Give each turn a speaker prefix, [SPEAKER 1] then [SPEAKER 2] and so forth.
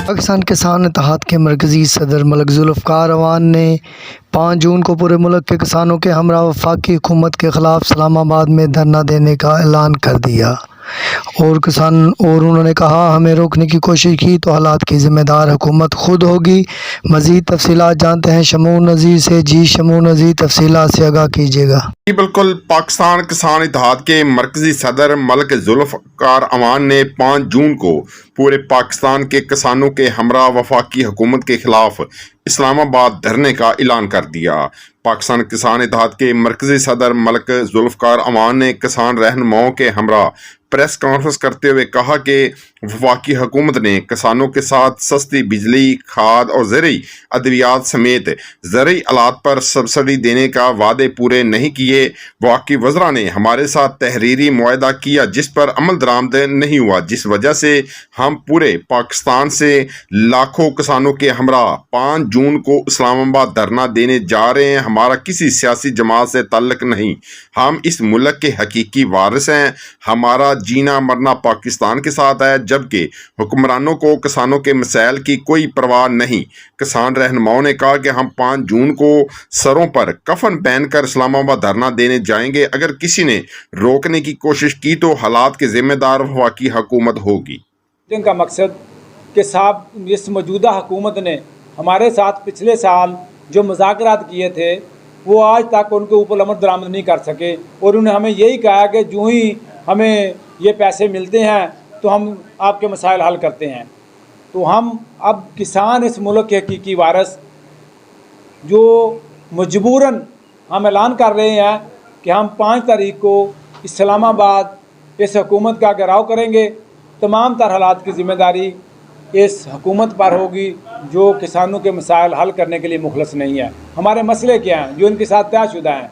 [SPEAKER 1] پاکستان کسان اتحاد کے مرکزی صدر ملک ذوالفقار عوان نے 5 جون کو پورے ملک کے کسانوں کے ہمراہ وفاقی حکومت کے خلاف اسلام آباد میں دھرنا دینے کا اعلان کر دیا اور انہوں نے کہا ہمیں روکنے کی کوشش کی تو حالات کی ذمہ دار حکومت خود ہوگی۔ مزید تفصیلات جانتے ہیں شمعون نذیر سے۔ جی شمعون نذیر، تفصیلات سے آگاہ کیجیے گا۔
[SPEAKER 2] جی بالکل، پاکستان کسان اتحاد کے مرکزی صدر ملک ذوالفقار عوان نے 5 جون کو پورے پاکستان کے کسانوں کے ہمراہ وفاقی حکومت کے خلاف اسلام آباد دھرنے کا اعلان کر دیا۔ پاکستان کسان اتحاد کے مرکزی صدر ملک ذوالفقار عوان نے کسان رہنماؤں کے ہمراہ پریس کانفرنس کرتے ہوئے کہا کہ وفاقی حکومت نے کسانوں کے ساتھ سستی بجلی، کھاد اور زرعی ادویات سمیت زرعی آلات پر سبسڈی دینے کا وعدے پورے نہیں کیے۔ وفاقی وزراء نے ہمارے ساتھ تحریری معاہدہ کیا جس پر عمل درآمد نہیں ہوا، جس وجہ سے ہم پورے پاکستان سے لاکھوں کسانوں کے ہمراہ 5 جون کو اسلام آباد دھرنا دینے جا رہے ہیں۔ ہمارا کسی سیاسی جماعت سے تعلق نہیں، ہم اس ملک کے حقیقی وارث ہیں۔ ہمارا جینا مرنا پاکستان کے ساتھ ہے، جبکہ حکمرانوں کو کسانوں کے مسائل کی کوئی پرواہ نہیں۔ کسان رہنماؤں نے کہا کہ ہم 5 جون کو سروں پر کفن پہن کر اسلام آباد دھرنا دینے جائیں گے۔ اگر کسی نے روکنے کی کوشش کی تو حالات کے ذمہ دار وفاقی حکومت ہوگی۔
[SPEAKER 3] ان کا مقصد کہ صاحب اس موجودہ حکومت نے ہمارے ساتھ پچھلے سال جو مذاکرات کیے تھے وہ آج تک ان کے اوپر عمل درآمد نہیں کر سکے، اور انہیں ہمیں یہی کہا کہ جو ہی ہمیں یہ پیسے ملتے ہیں تو ہم آپ کے مسائل حل کرتے ہیں۔ تو ہم اب کسان اس ملک کے حقیقی وارث جو مجبوراً ہم اعلان کر رہے ہیں کہ ہم 5 تاریخ کو اسلام آباد اس حکومت کا گھیراؤ کریں گے۔ تمام تر حالات کی ذمہ داری اس حکومت پر ہوگی جو کسانوں کے مسائل حل کرنے کے لیے مخلص نہیں ہے۔ ہمارے مسئلے کیا ہیں جو ان کے ساتھ طے شدہ ہیں؟